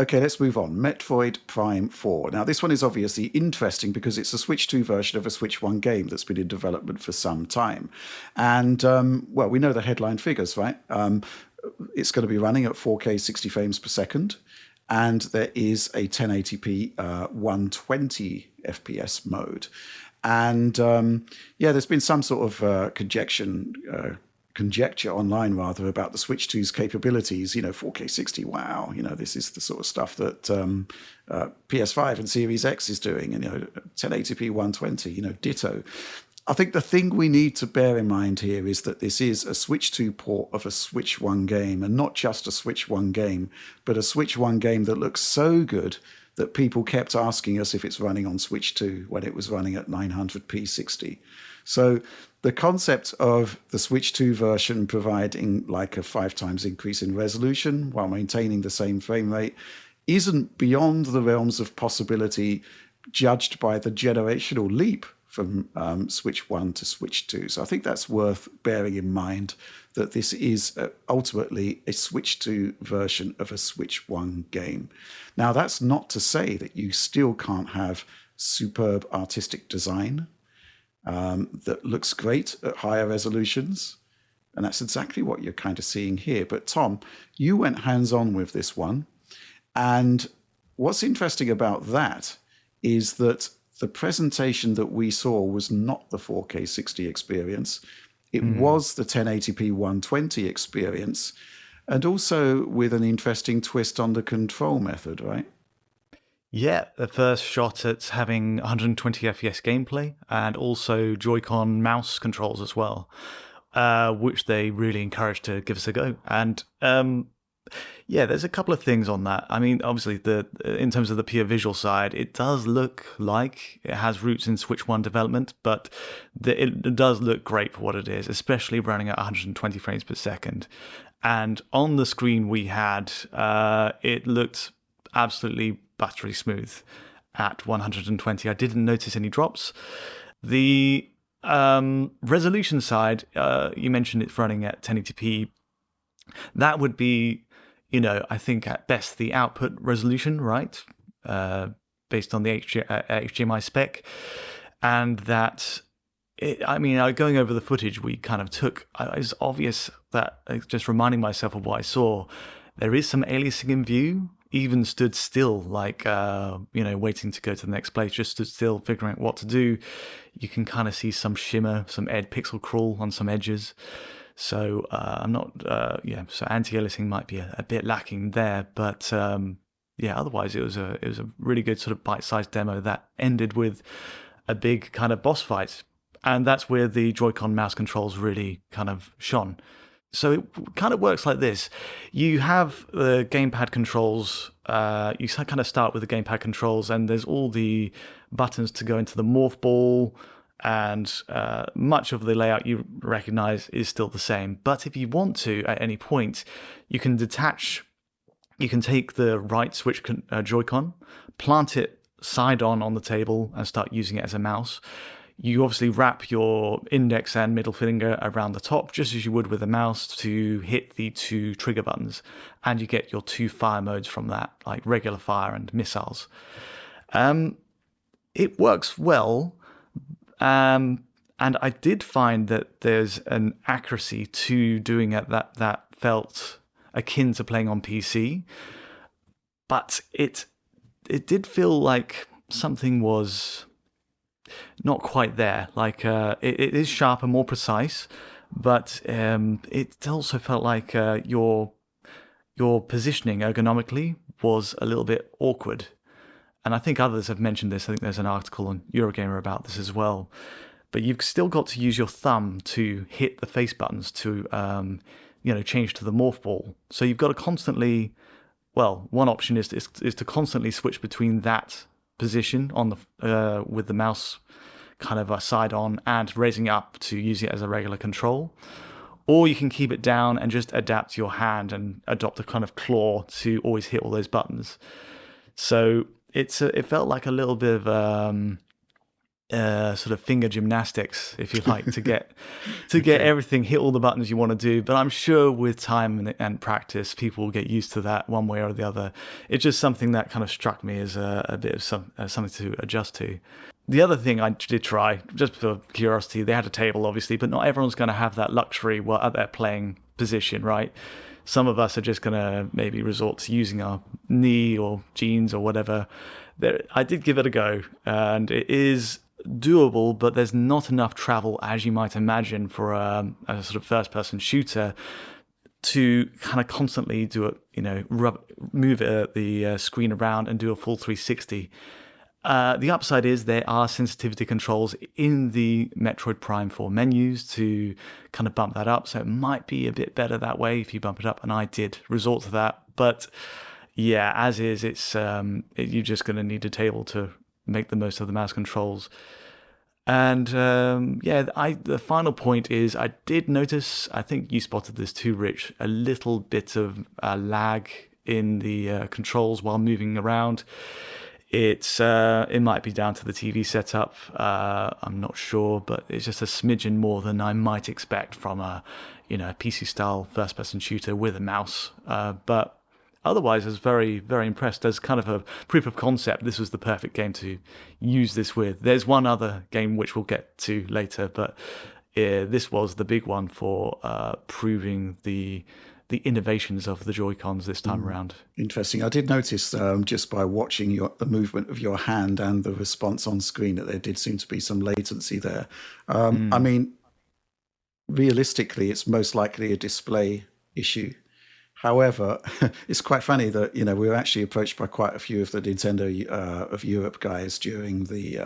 Okay, let's move on. Metroid Prime 4. Now, this one is obviously interesting because it's a Switch 2 version of a Switch 1 game that's been in development for some time. And, well, we know the headline figures, right? It's going to be running at 4K 60 frames per second. And there is a 1080p 120 FPS mode. And, yeah, there's been some sort of conjecture online rather about the Switch 2's capabilities. 4K 60, wow, this is the sort of stuff that PS5 and Series X is doing, and 1080p 120, ditto. I think the thing we need to bear in mind here is that this is a Switch 2 port of a Switch 1 game, and not just a Switch 1 game, but a Switch 1 game that looks so good that people kept asking us if it's running on Switch 2 when it was running at 900p 60. So the concept of the Switch 2 version providing like a 5 times increase in resolution while maintaining the same frame rate isn't beyond the realms of possibility judged by the generational leap from Switch 1 to Switch 2. So I think that's worth bearing in mind, that this is ultimately a Switch 2 version of a Switch 1 game. Now, that's not to say that you still can't have superb artistic design that looks great at higher resolutions. And that's exactly what you're kind of seeing here. But Tom, you went hands-on with this one. And what's interesting about that is that the presentation that we saw was not the 4K 60 experience. It was the 1080p 120 experience, and also with an interesting twist on the control method, right? Yeah, the first shot at having 120 FPS gameplay and also Joy-Con mouse controls as well, which they really encouraged to give us a go. And yeah, there's a couple of things on that. I mean, obviously, in terms of the pure visual side, it does look like it has roots in Switch 1 development, but it does look great for what it is, especially running at 120 frames per second. And on the screen we had, it looked absolutely buttery smooth at 120. I didn't notice any drops. The resolution side, you mentioned it's running at 1080p. That would be, I think at best the output resolution, right? Based on the HDMI spec. And that, going over the footage we kind of took, it's obvious that, just reminding myself of what I saw, there is some aliasing in view. Even stood still, like, waiting to go to the next place, just stood still, figuring out what to do. You can kind of see some shimmer, some pixel crawl on some edges. So I'm not, so anti-aliasing might be a bit lacking there, but otherwise it was a really good sort of bite-sized demo that ended with a big kind of boss fight, and that's where the Joy-Con mouse controls really kind of shone. So it kind of works like this. You have the gamepad controls. You kind of start with the gamepad controls, and there's all the buttons to go into the morph ball, and much of the layout you recognize is still the same. But if you want to, at any point, you can detach. You can take the right Switch Joy-Con, plant it side on the table, and start using it as a mouse. You obviously wrap your index and middle finger around the top, just as you would with a mouse, to hit the 2 trigger buttons, and you get your 2 fire modes from that, like regular fire and missiles. It works well, and I did find that there's an accuracy to doing it that felt akin to playing on PC, but it did feel like something was not quite there. Like it is sharper, more precise, but it also felt like your positioning ergonomically was a little bit awkward. And I think others have mentioned this. I think there's an article on Eurogamer about this as well. But you've still got to use your thumb to hit the face buttons to change to the morph ball. So you've got to constantly. Well, one option is to constantly switch between that position on the with the mouse kind of side on and raising it up to use it as a regular control, or you can keep it down and just adapt your hand and adopt a kind of claw to always hit all those buttons. So it felt like a little bit of sort of finger gymnastics, if you like, to get everything, hit all the buttons you want to do. But I'm sure with time and practice, people will get used to that one way or the other. It's just something that kind of struck me as a bit of something to adjust to. The other thing I did try, just for curiosity, they had a table, obviously, but not everyone's going to have that luxury while at their playing position, right? Some of us are just going to maybe resort to using our knee or jeans or whatever. I did give it a go, and it is doable, but there's not enough travel as you might imagine for a sort of first-person shooter to kind of constantly do it, move the screen around and do a full 360. The upside is there are sensitivity controls in the Metroid Prime 4 menus to kind of bump that up, so it might be a bit better that way if you bump it up, and I did resort to that. But yeah, as is, it's you're just going to need a table to make the most of the mouse controls. And the final point is I did notice, I think you spotted this too, Rich, a little bit of lag in the controls while moving around. It might be down to the TV setup. I'm not sure, but it's just a smidgen more than I might expect from a PC style first person shooter with a mouse. But otherwise, I was very, very impressed. As kind of a proof of concept, this was the perfect game to use this with. There's one other game which we'll get to later, but this was the big one for proving the innovations of the Joy-Cons this time around. Interesting. I did notice just by watching the movement of your hand and the response on screen that there did seem to be some latency there. I mean, realistically, it's most likely a display issue. However, it's quite funny that we were actually approached by quite a few of the Nintendo of Europe guys during the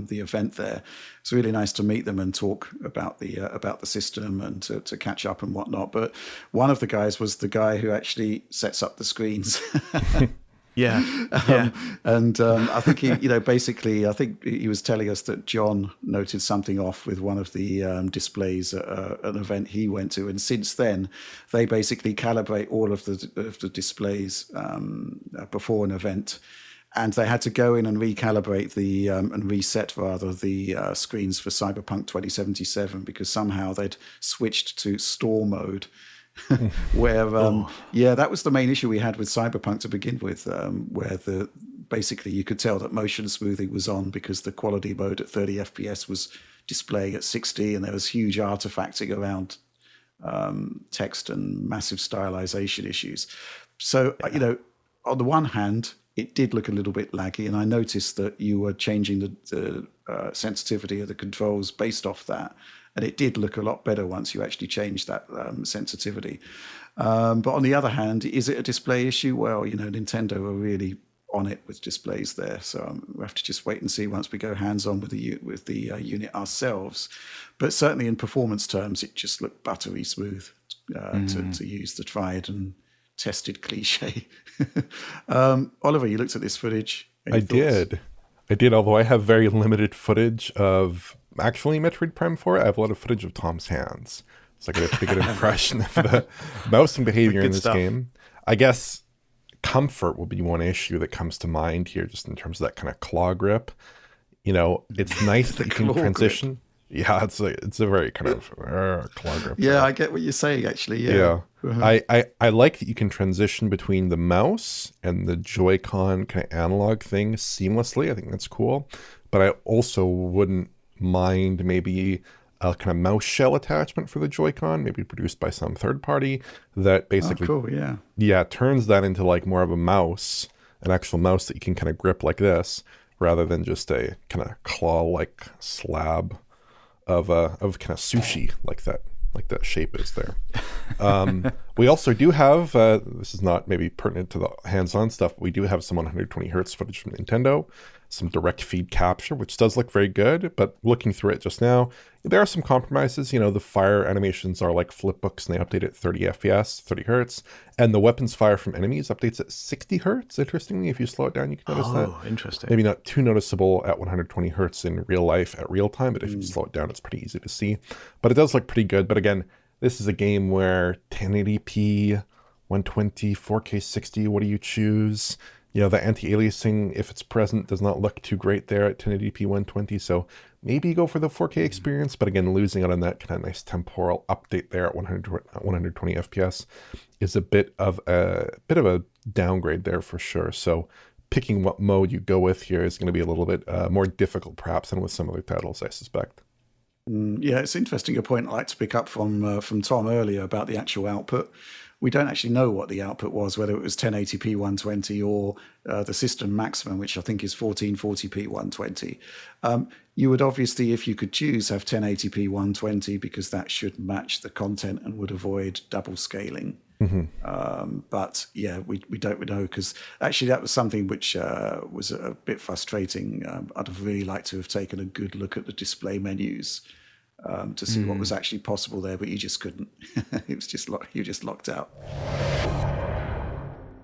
event there. It's really nice to meet them and talk about the system and to catch up and whatnot. But one of the guys was the guy who actually sets up the screens. Yeah. I think basically, I think he was telling us that John noted something off with one of the displays at an event he went to, and since then, they basically calibrate all of the displays before an event, and they had to go in and recalibrate and reset rather the screens for Cyberpunk 2077 because somehow they'd switched to store mode. Where that was the main issue we had with Cyberpunk to begin with, where basically you could tell that motion smoothing was on because the quality mode at 30 FPS was displaying at 60, and there was huge artifacting around text and massive stylization issues. So on the one hand, it did look a little bit laggy, and I noticed that you were changing the sensitivity of the controls based off that. And it did look a lot better once you actually changed that sensitivity. But on the other hand, is it a display issue? Well, Nintendo are really on it with displays there. So we'll have to just wait and see once we go hands-on with the unit ourselves. But certainly in performance terms, it just looked buttery smooth to use the tried and tested cliche. Oliver, you looked at this footage. I did, although I have very limited footage of actually Metroid Prime 4. I have a lot of footage of Tom's hands, so I get a pretty good impression of the mousing behavior in this game. I guess comfort will be one issue that comes to mind here, just in terms of that kind of claw grip. It's nice that you can transition. Grip. Yeah, it's a very kind of claw grip. Yeah, I get what you're saying, actually. Yeah. Uh-huh. I like that you can transition between the mouse and the Joy-Con kind of analog thing seamlessly. I think that's cool. But I also wouldn't mind maybe a kind of mouse shell attachment for the Joy-Con, maybe produced by some third party that basically turns that into like more of a mouse, an actual mouse that you can kind of grip like this, rather than just a kind of claw-like slab of kind of sushi like that shape is there. We also do have, this is not maybe pertinent to the hands-on stuff, but we do have some 120 hertz footage from Nintendo, some direct feed capture, which does look very good, but looking through it just now, there are some compromises. The fire animations are like flip books, and they update at 30 FPS, 30 hertz, and the weapons fire from enemies updates at 60 hertz. Interestingly, if you slow it down, you can notice that. Oh, interesting. Maybe not too noticeable at 120 hertz in real life at real time, but if you slow it down, it's pretty easy to see. But it does look pretty good. But again, this is a game where 1080p, 120, 4K 60, what do you choose? The anti-aliasing, if it's present, does not look too great there at 1080p 120. So maybe go for the 4K experience, but again, losing out on that kind of nice temporal update there at 120 FPS is a bit of a downgrade there for sure. So picking what mode you go with here is going to be a little bit more difficult, perhaps, than with some other titles, I suspect. Yeah, it's interesting. A point I'd like to pick up from Tom earlier about the actual output. We don't actually know what the output was, whether it was 1080p 120 or the system maximum, which I think is 1440p 120. You would obviously, if you could choose, have 1080p 120 because that should match the content and would avoid double scaling. But yeah, we don't know, because actually that was something which was a bit frustrating. I'd have really liked to have taken a good look at the display menus to see what was actually possible there, but you just couldn't. It was just you were just locked out.